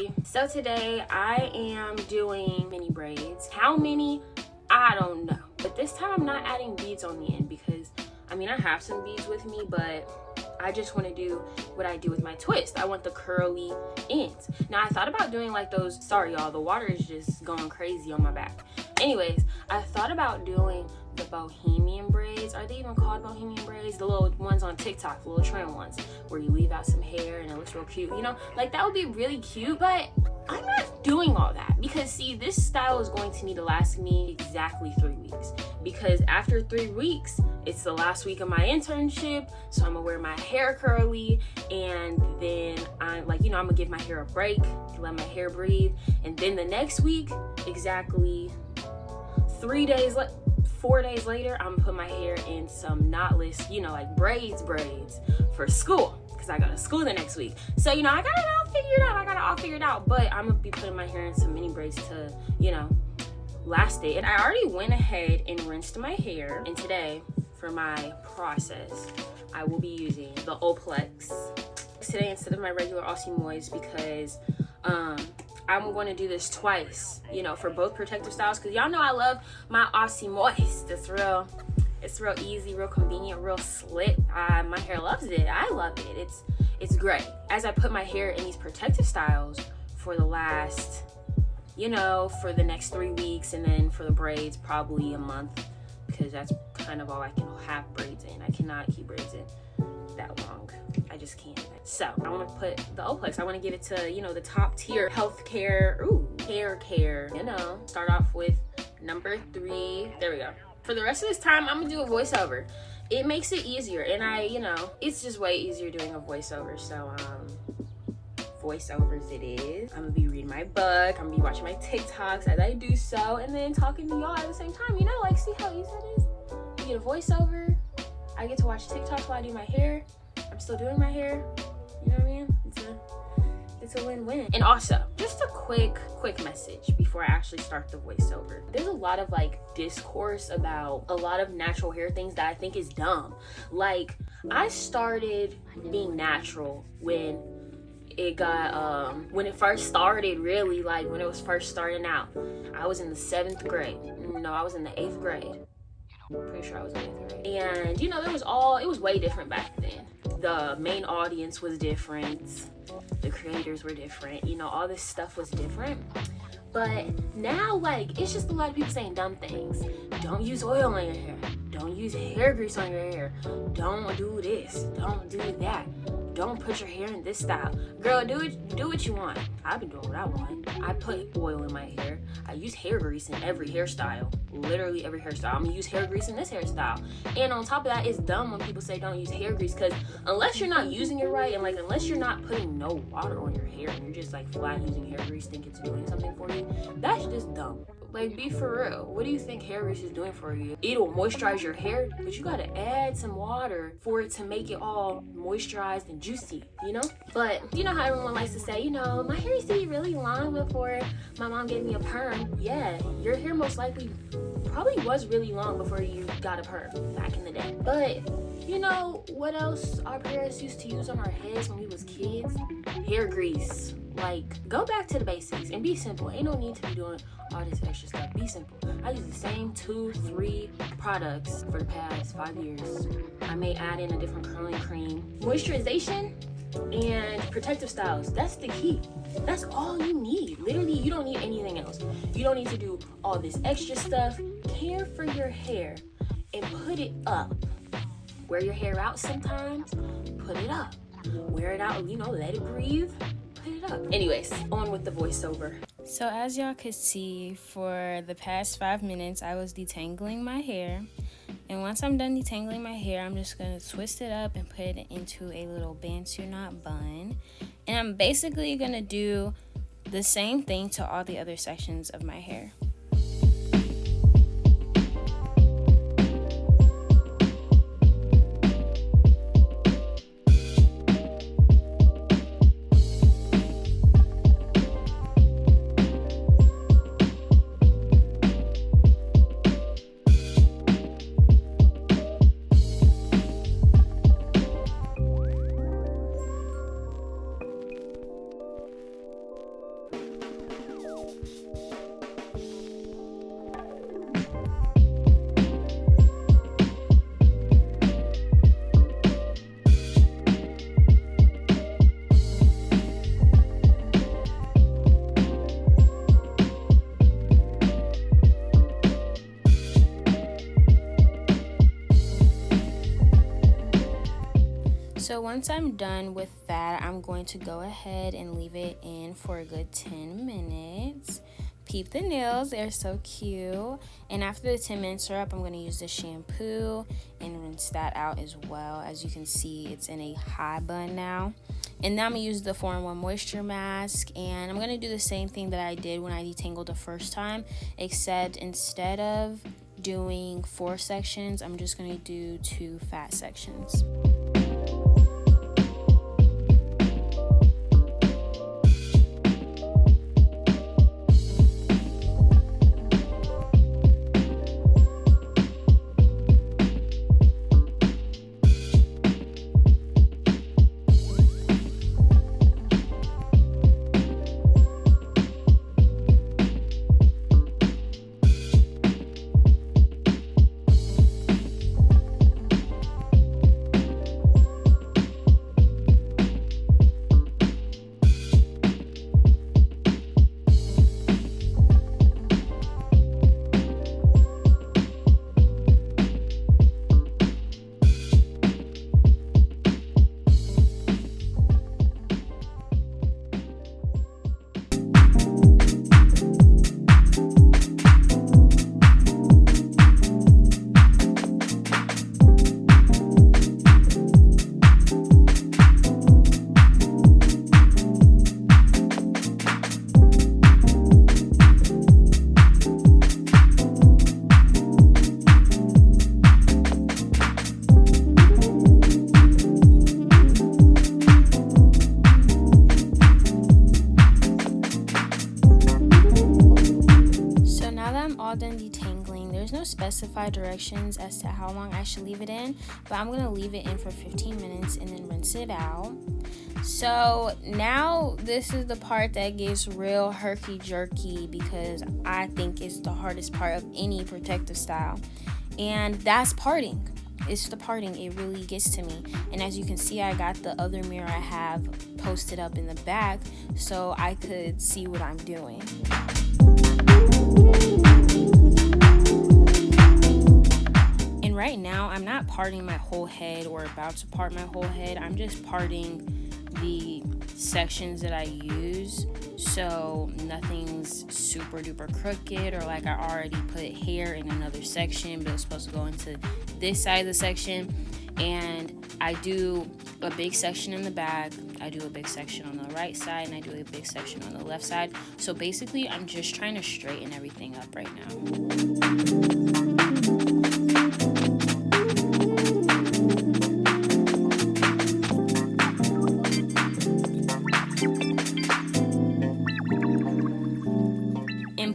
Kenzi. So today I am doing mini braids. How many? I don't know. But this time I'm not adding beads on the end because, I mean, I have some beads with me, but I just want to do what I do with my twist. I want the curly ends. Now I thought about doing like those, sorry y'all, the water is just going crazy on my back. Anyways, I thought about doing the bohemian braids. Are they even called bohemian braids? The little ones on TikTok, the little trend ones where you leave out some hair and it looks real cute, you know? Like that would be really cute, but I'm not doing all that because see, this style is going to need to last me exactly 3 weeks because after 3 weeks, it's the last week of my internship, so I'm gonna wear my hair curly and then I'm like, you know, I'm gonna give my hair a break, let my hair breathe, and then the next week, exactly 4 days later, I'm gonna put my hair in some knotless, you know, like braids for school because I go to school the next week. So, you know, I got it all figured out, but I'm gonna be putting my hair in some mini braids to, you know, last it. And I already went ahead and rinsed my hair, and today for my process, I will be using the Olaplex today instead of my regular Aussie Moist because I'm going to do this twice, you know, for both protective styles because y'all know I love my Aussie Moist. It's real easy, real convenient, real slick. My hair loves it. I love it. It's great. As I put my hair in these protective styles for the last, you know, for the next 3 weeks, and then for the braids probably a month because that's kind of all I can have braids in. I cannot keep braids in that long. I just can't. So I want to put the Olaplex. I want to give it to, you know, the top tier healthcare, hair care, you know. Start off with number 3. There we go. For the rest of this time, I'm gonna do a voiceover. It makes it easier, and you know, it's just way easier doing a voiceover. So voiceovers it is. I'm gonna be reading my book. I'm gonna be watching my TikToks as I do so, and then talking to y'all at the same time. You know, like see how easy that is? You get a voiceover. I get to watch TikToks while I do my hair. I'm still doing my hair. You know what I mean? It's a win-win. And also, just a quick message before I actually start the voiceover. There's a lot of like discourse about a lot of natural hair things that I think is dumb. Like, I started being natural when it first started, really, like when it was first starting out. I was in the 7th grade. No, I was in the 8th grade. Pretty sure I was in 8th grade. And you know, it was way different back then. The main audience was different. The creators were different. You know, all this stuff was different. But now, like, it's just a lot of people saying dumb things. Don't use oil on your hair. Don't use hair grease on your hair. Don't do this. Don't do that. Don't put your hair in this style. Girl, do what you want. I've been doing what I want. I put oil in my hair. I use hair grease in every hairstyle. Literally every hairstyle. I'm gonna use hair grease in this hairstyle. And on top of that, it's dumb when people say don't use hair grease because unless you're not using it right and like unless you're not putting no water on your hair and you're just like flat using hair grease thinking it's doing something for you, that's just dumb. Like, be for real. What do you think hair grease is doing for you? It'll moisturize your hair, but you gotta add some water for it to make it all moisturized and juicy, you know? But you know how everyone likes to say, you know, my hair used to be really long before my mom gave me a perm. Yeah, your hair most likely probably was really long before you got a perm back in the day. But you know what else our parents used to use on our heads when we was kids? Hair grease. Like, go back to the basics and be simple. Ain't no need to be doing all this extra stuff. Be simple. I use the same 2-3 products for the past 5 years. I may add in a different curling cream. Moisturization and protective styles. That's the key. That's all you need. Literally, you don't need anything else. You don't need to do all this extra stuff. Care for your hair and put it up. Wear your hair out sometimes. Put it up. Wear it out, you know, let it breathe. Put it up. Anyways, on with the voiceover. So as y'all could see, for the past 5 minutes, I was detangling my hair. And once I'm done detangling my hair, I'm just going to twist it up and put it into a little bantu knot bun. And I'm basically going to do the same thing to all the other sections of my hair. So once I'm done with that, I'm going to go ahead and leave it in for a good 10 minutes. Peep the nails, they're so cute. And after the 10 minutes are up, I'm going to use the shampoo and rinse that out as well. As you can see, it's in a high bun now. And now I'm going to use the 4-in-1 moisture mask, and I'm going to do the same thing that I did when I detangled the first time, except instead of doing 4 sections, I'm just going to do 2 fat sections. All done detangling. There's no specified directions as to how long I should leave it in, but I'm gonna leave it in for 15 minutes and then rinse it out. So now this is the part that gets real herky-jerky, because I think it's the hardest part of any protective style, and that's parting. It's the parting. It really gets to me. And as you can see, I got the other mirror I have posted up in the back so I could see what I'm doing. And right now, I'm not parting my whole head or about to part my whole head. I'm just parting the sections that I use, so nothing's super duper crooked, or like I already put hair in another section but it's supposed to go into this side of the section. And I do a big section in the back, I do a big section on the right side, and I do a big section on the left side. So basically I'm just trying to straighten everything up right now.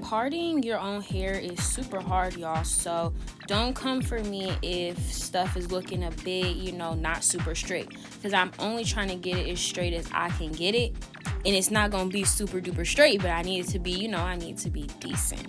Parting your own hair is super hard, y'all, so don't come for me if stuff is looking a bit, not super straight, because I'm only trying to get it as straight as I can get it, and it's not gonna be super duper straight, but I need it to be, I need to be decent.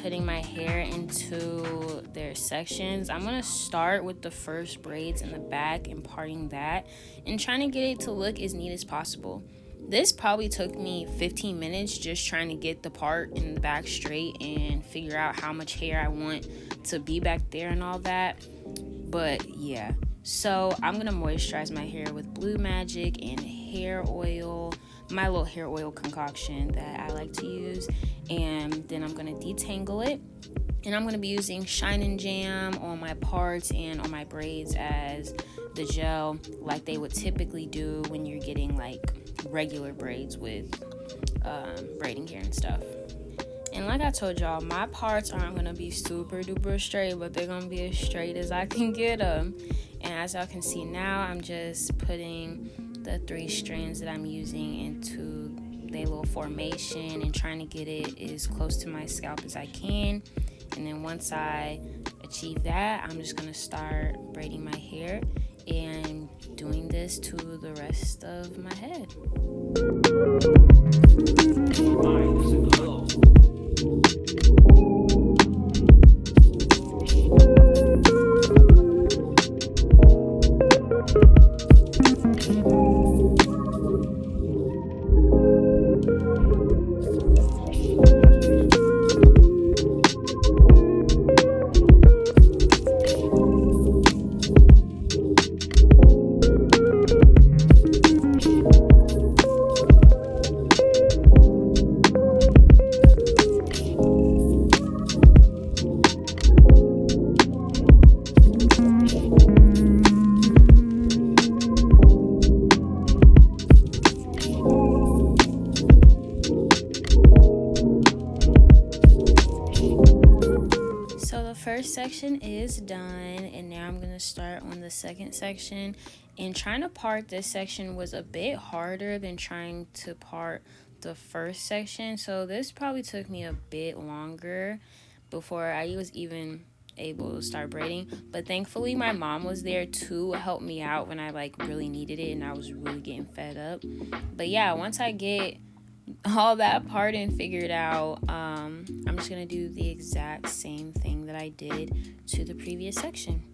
Putting my hair into their sections, I'm gonna start with the first braids in the back and parting that and trying to get it to look as neat as possible. This probably took me 15 minutes just trying to get the part in the back straight and figure out how much hair I want to be back there and all that. But yeah, so I'm gonna moisturize my hair with Blue Magic and hair oil, my little hair oil concoction that I like to use, and then I'm gonna detangle it, and I'm gonna be using Shine and Jam on my parts and on my braids as the gel, like they would typically do when you're getting like regular braids with braiding hair and stuff. And like I told y'all, my parts aren't gonna be super duper straight, but they're gonna be as straight as I can get them. And as y'all can see now, I'm just putting the 3 strands that I'm using into their little formation and trying to get it as close to my scalp as I can. And then once I achieve that, I'm just gonna start braiding my hair and doing this to the rest of my head. first section is done, and now I'm going to start on the second section. And trying to part this section was a bit harder than trying to part the first section. So this probably took me a bit longer before I was even able to start braiding. But thankfully my mom was there to help me out when I like really needed it and I was really getting fed up. But yeah, once I get all that part and figured out, I'm just gonna do the exact same thing that I did to the previous section.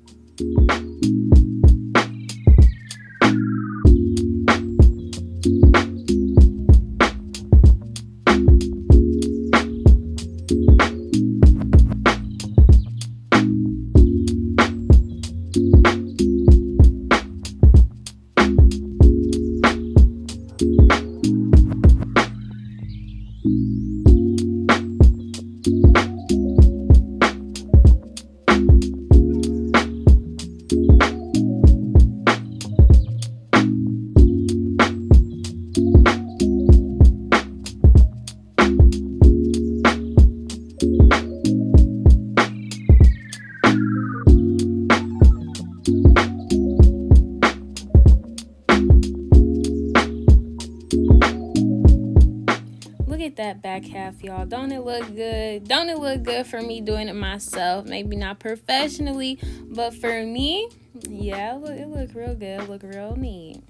That back half, y'all. Don't it look good? Don't it look good for me doing it myself? Maybe not professionally, but for me, yeah, it look real good. It look real neat.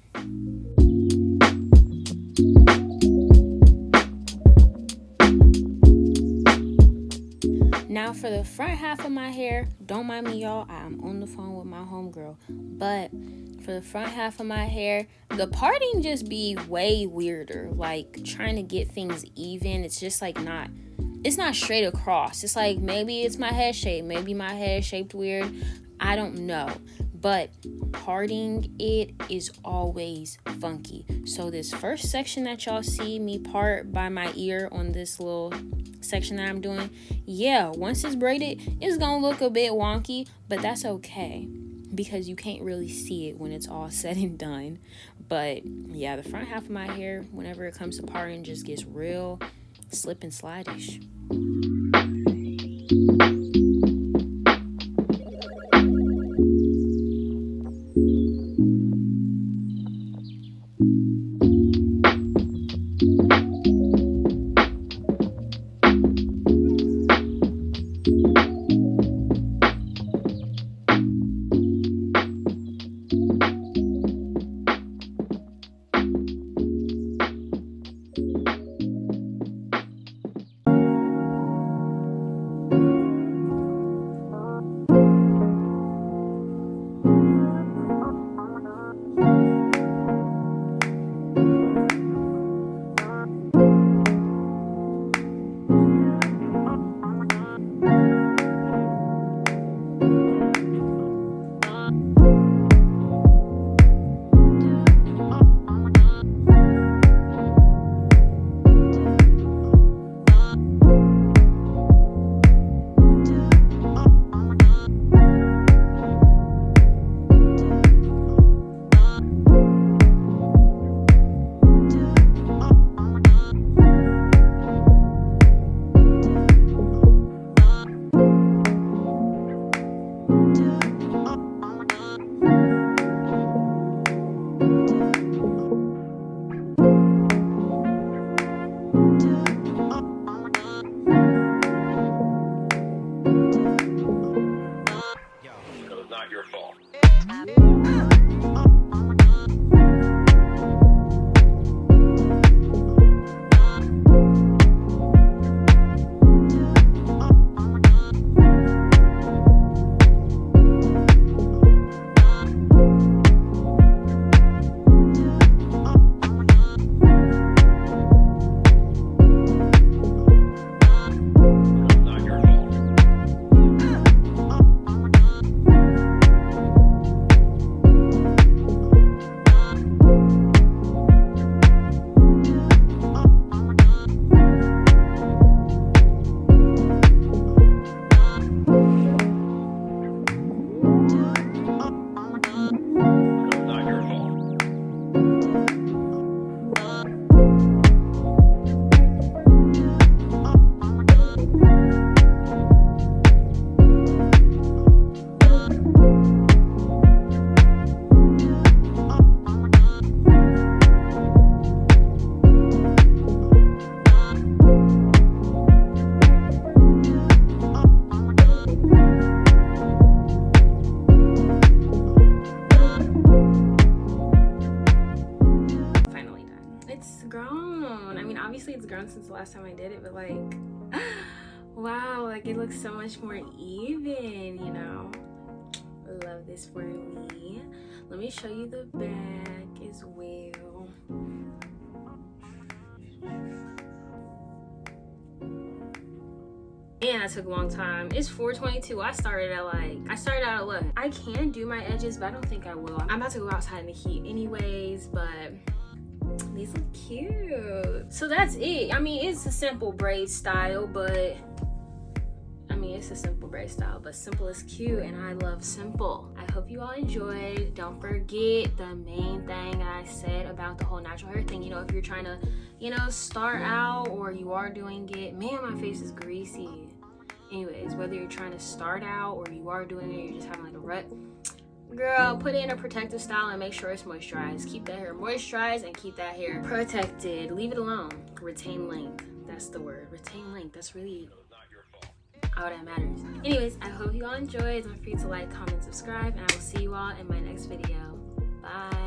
Now for the front half of my hair, don't mind me, y'all. I'm on the phone with my homegirl, but for the front half of my hair, the parting just be way weirder. Like trying to get things even, it's just like it's not straight across. It's like maybe it's my head shape, maybe my head shaped weird, I don't know, but parting it is always funky. So this first section that y'all see me part by my ear on this little section that I'm doing, yeah, once it's braided, it's gonna look a bit wonky, but that's okay, because you can't really see it when it's all said and done. But yeah, the front half of my hair, whenever it comes to parting, just gets real slip and slide-ish. it's grown. I mean, obviously it's grown since the last time I did it, but like, wow, like it looks so much more even, you know. Love this for me. Let me show you the back as well. And that took a long time. It's 4:22. I started out at what? I can do my edges, but I don't think I will. I'm about to go outside in the heat anyways, but these look cute. So that's it. I mean, it's a simple braid style, but simple is cute, and I love simple. I hope you all enjoyed. Don't forget the main thing I said about the whole natural hair thing. You know, if you're trying to, you know, start out or you are doing it, man, my face is greasy. Anyways, whether you're trying to start out or you are doing it, you're just having like a rut, girl, put it in a protective style and make sure it's moisturized. Keep that hair moisturized and keep that hair protected. Leave it alone. Retain length. That's the word. Retain length. That's really all that matters. Anyways, I hope you all enjoyed. Don't forget to like, comment, subscribe, and I will see you all in my next video. Bye.